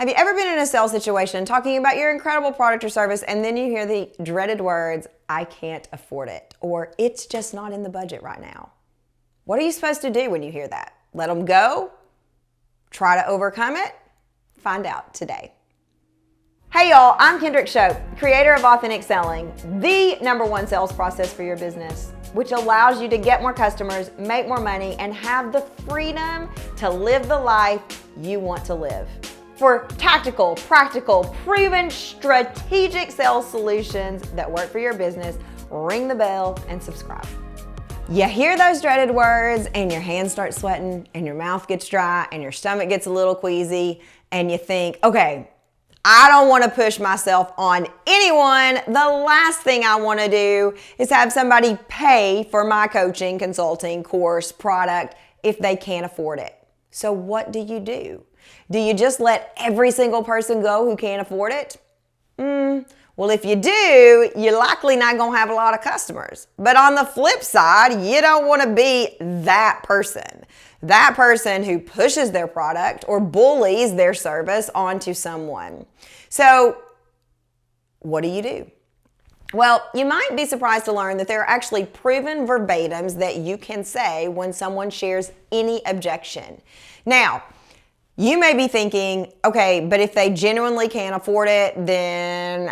Have you ever been in a sales situation talking about your incredible product or service and then you hear the dreaded words, I can't afford it, or it's just not in the budget right now? What are you supposed to do when you hear that? Let them go? Try to overcome it? Find out today. Hey y'all, I'm Kendrick Shope, creator of Authentic Selling, the #1 sales process for your business, which allows you to get more customers, make more money, and have the freedom to live the life you want to live. For tactical, practical, proven, strategic sales solutions that work for your business, ring the bell and subscribe. You hear those dreaded words and your hands start sweating and your mouth gets dry and your stomach gets a little queasy and you think, okay, I don't want to push myself on anyone. The last thing I want to do is have somebody pay for my coaching, consulting, course, product if they can't afford it. So what do? Do you just let every single person go who can't afford it? Well, if you do, you're likely not going to have a lot of customers. But on the flip side, you don't want to be that person who pushes their product or bullies their service onto someone. So what do? Well, you might be surprised to learn that there are actually proven verbatims that you can say when someone shares any objection. Now, you may be thinking, okay, but if they genuinely can't afford it, then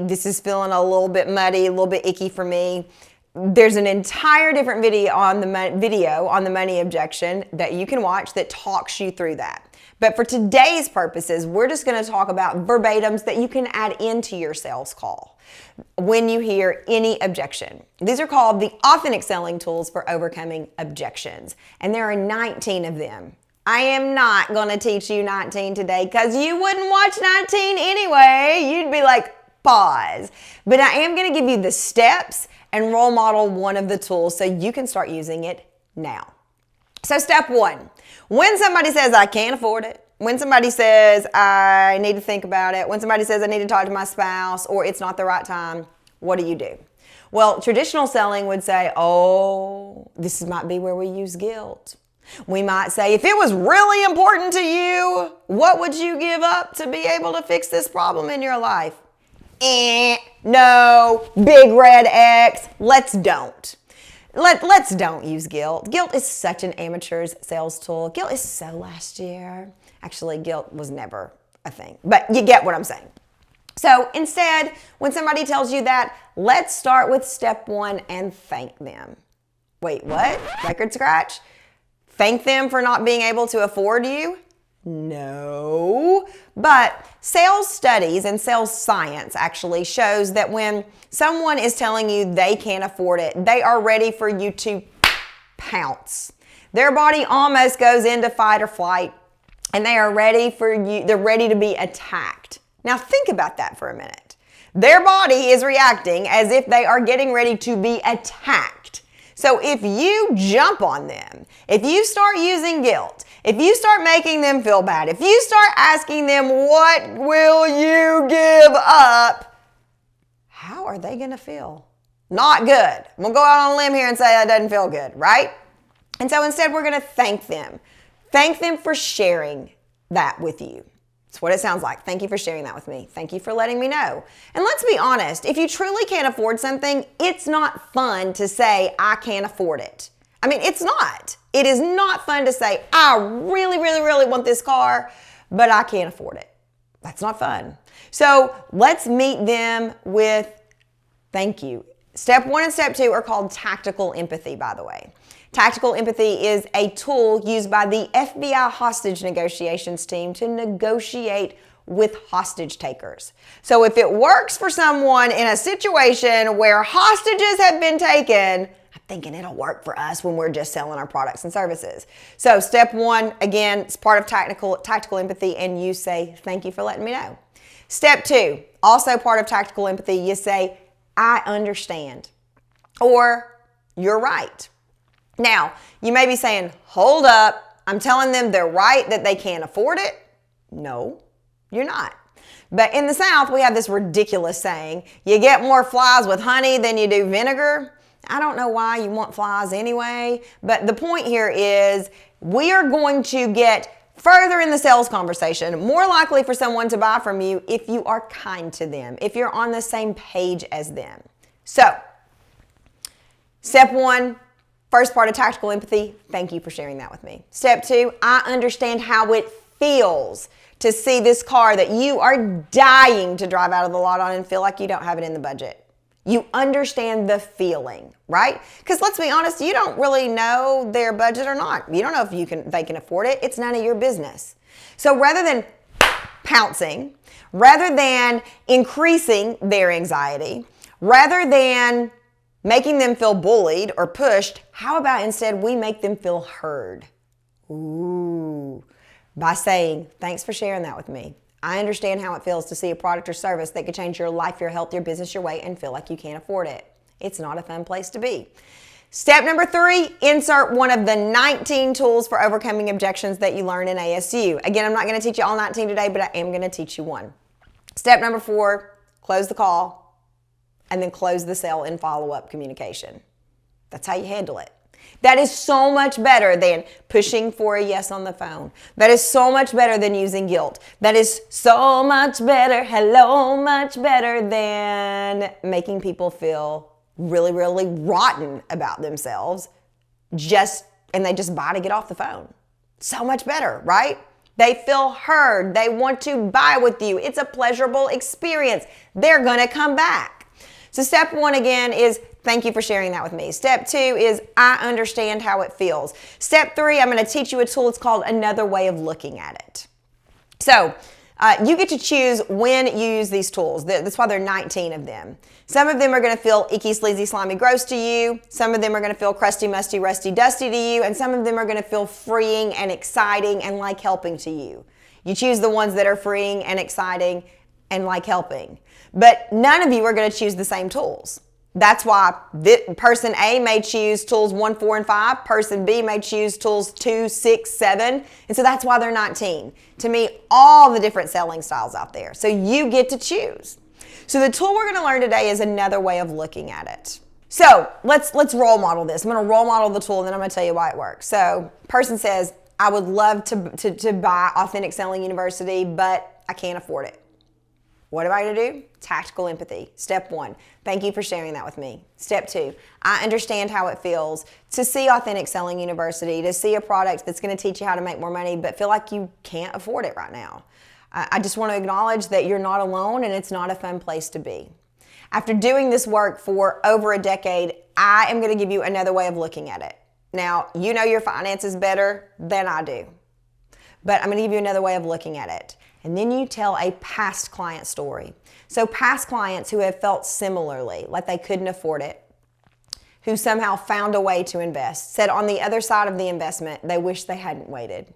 this is feeling a little bit muddy, a little bit icky for me. There's an entire different video on the money objection that you can watch that talks you through that. But for today's purposes, we're just going to talk about verbatims that you can add into your sales call when you hear any objection. These are called the Authentic Selling Tools for Overcoming Objections, and there are 19 of them. I am not going to teach you 19 today because you wouldn't watch 19 anyway. You'd be like, pause. But I am going to give you the steps and role model one of the tools so you can start using it now. So step 1, when somebody says I can't afford it, when somebody says I need to think about it, when somebody says I need to talk to my spouse or it's not the right time, what do? Well, traditional selling would say, oh, this might be where we use guilt. We might say, if it was really important to you, what would you give up to be able to fix this problem in your life? No, big red X. Let's don't. Let's don't use guilt. Guilt is such an amateur's sales tool. Guilt is so last year. Actually, guilt was never a thing, but you get what I'm saying. So instead, when somebody tells you that, let's start with step 1 and thank them. Wait, what? Record scratch? Thank them for not being able to afford you? No. But sales studies and sales science actually shows that when someone is telling you they can't afford it, they are ready for you to pounce. Their body almost goes into fight or flight, and they are ready for you. They're ready to be attacked. Now think about that for a minute. Their body is reacting as if they are getting ready to be attacked. So if you jump on them, if you start using guilt, if you start making them feel bad, if you start asking them, what will you give up? How are they going to feel? Not good. We'll go out on a limb here and say that doesn't feel good, right? And so instead we're going to thank them. Thank them for sharing that with you. That's what it sounds like. Thank you for sharing that with me. Thank you for letting me know. And let's be honest, if you truly can't afford something, it's not fun to say, I can't afford it. I mean, it's not. It is not fun to say, I really, really, really want this car, but I can't afford it. That's not fun. So let's meet them with thank you. Step 1 and step 2 are called tactical empathy, by the way. Tactical empathy is a tool used by the FBI hostage negotiations team to negotiate with hostage takers. So if it works for someone in a situation where hostages have been taken, I'm thinking it'll work for us when we're just selling our products and services. So step 1, again, it's part of tactical empathy, and you say, thank you for letting me know. Step 2, also part of tactical empathy, you say, I understand, or you're right. Now, you may be saying, hold up, I'm telling them they're right that they can't afford it. No, you're not. But in the South, we have this ridiculous saying, you get more flies with honey than you do vinegar. I don't know why you want flies anyway, but the point here is we are going to get Further in the sales conversation, more likely for someone to buy from you if you are kind to them, if you're on the same page as them. So, step 1, first part of tactical empathy, thank you for sharing that with me. Step 2, I understand how it feels to see this car that you are dying to drive out of the lot on and feel like you don't have it in the budget. You understand the feeling, right? Because let's be honest, you don't really know their budget or not. You don't know if they can afford it. It's none of your business. So rather than pouncing, rather than increasing their anxiety, rather than making them feel bullied or pushed, how about instead we make them feel heard? Ooh, by saying, thanks for sharing that with me. I understand how it feels to see a product or service that could change your life, your health, your business, your way, and feel like you can't afford it. It's not a fun place to be. Step number 3, insert one of the 19 tools for overcoming objections that you learn in ASU. Again, I'm not going to teach you all 19 today, but I am going to teach you one. Step number 4, close the call, and then close the sale in follow-up communication. That's how you handle it. That is so much better than pushing for a yes on the phone. That is so much better than using guilt. That is so much better, much better than making people feel really, really rotten about themselves and they just buy to get off the phone. So much better, right? They feel heard. They want to buy with you. It's a pleasurable experience. They're going to come back. So step 1 again is thank you for sharing that with me. Step 2 is I understand how it feels. Step 3, I'm going to teach you a tool. It's called another way of looking at it. So you get to choose when you use these tools. That's why there are 19 of them. Some of them are going to feel icky, sleazy, slimy, gross to you. Some of them are going to feel crusty, musty, rusty, dusty to you. And some of them are going to feel freeing and exciting and like helping to you. You choose the ones that are freeing and exciting and like helping. But none of you are going to choose the same tools. That's why person A may choose tools 1, 4, and 5. Person B may choose tools 2, 6, 7. And so that's why they're 19. To me, all the different selling styles out there. So you get to choose. So the tool we're going to learn today is another way of looking at it. So let's role model this. I'm going to role model the tool and then I'm going to tell you why it works. So person says, I would love to buy Authentic Selling University, but I can't afford it. What am I going to do? Tactical empathy. Step 1, thank you for sharing that with me. Step 2, I understand how it feels to see Authentic Selling University, to see a product that's going to teach you how to make more money, but feel like you can't afford it right now. I just want to acknowledge that you're not alone and it's not a fun place to be. After doing this work for over a decade, I am going to give you another way of looking at it. Now, you know your finances better than I do, but I'm going to give you another way of looking at it. And then you tell a past client story. So past clients who have felt similarly, like they couldn't afford it, who somehow found a way to invest, said on the other side of the investment, they wish they hadn't waited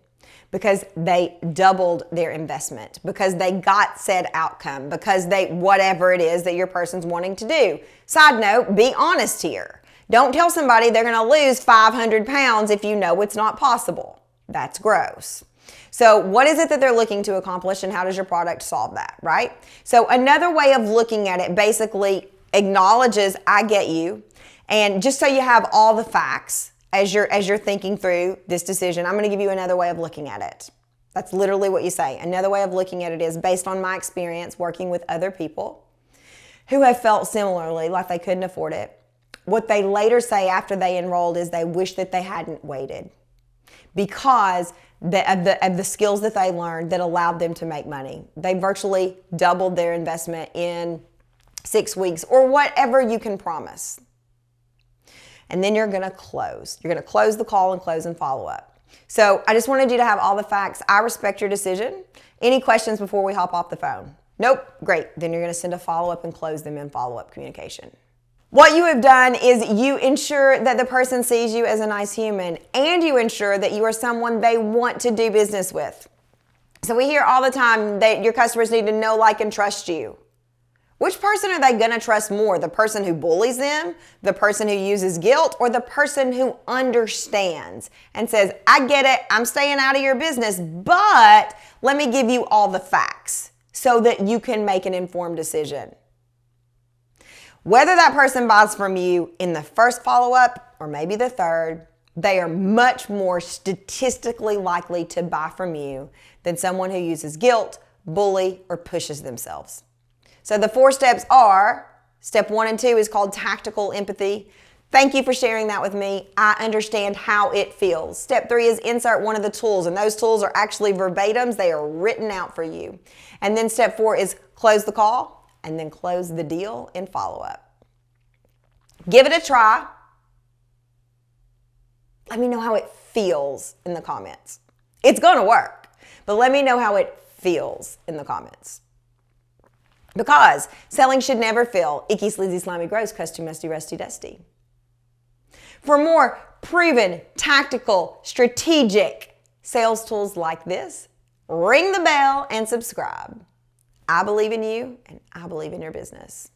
because they doubled their investment, because they got said outcome, because whatever it is that your person's wanting to do. Side note, be honest here. Don't tell somebody they're going to lose 500 pounds if you know it's not possible. That's gross. So what is it that they're looking to accomplish and how does your product solve that, right? So another way of looking at it basically acknowledges I get you, and just so you have all the facts as you're thinking through this decision, I'm going to give you another way of looking at it. That's literally what you say. Another way of looking at it is based on my experience working with other people who have felt similarly like they couldn't afford it. What they later say after they enrolled is they wish that they hadn't waited because of the skills that they learned that allowed them to make money. They virtually doubled their investment in 6 weeks or whatever you can promise. And then you're going to close. You're going to close the call and close and follow up. So I just wanted you to have all the facts. I respect your decision. Any questions before we hop off the phone? Nope. Great. Then you're going to send a follow-up and close them in follow-up communication. What you have done is you ensure that the person sees you as a nice human, and you ensure that you are someone they want to do business with. So we hear all the time that your customers need to know, like, and trust you. Which person are they going to trust more? The person who bullies them, the person who uses guilt, or the person who understands and says, I get it, I'm staying out of your business, but let me give you all the facts so that you can make an informed decision. Whether that person buys from you in the first follow-up or maybe the third, They are much more statistically likely to buy from you than someone who uses guilt, bully, or pushes themselves. So the 4 steps are, step 1 and 2 is called tactical empathy. Thank you for sharing that with me. I understand how it feels. Step 3 is insert one of the tools, and those tools are actually verbatims. They are written out for you. And then step 4 is close the call, and then close the deal in follow-up. Give it a try. Let me know how it feels in the comments. It's going to work, but let me know how it feels in the comments. Because selling should never feel icky, sleazy, slimy, gross, crusty, musty, rusty, dusty. For more proven, tactical, strategic sales tools like this, ring the bell and subscribe. I believe in you, and I believe in your business.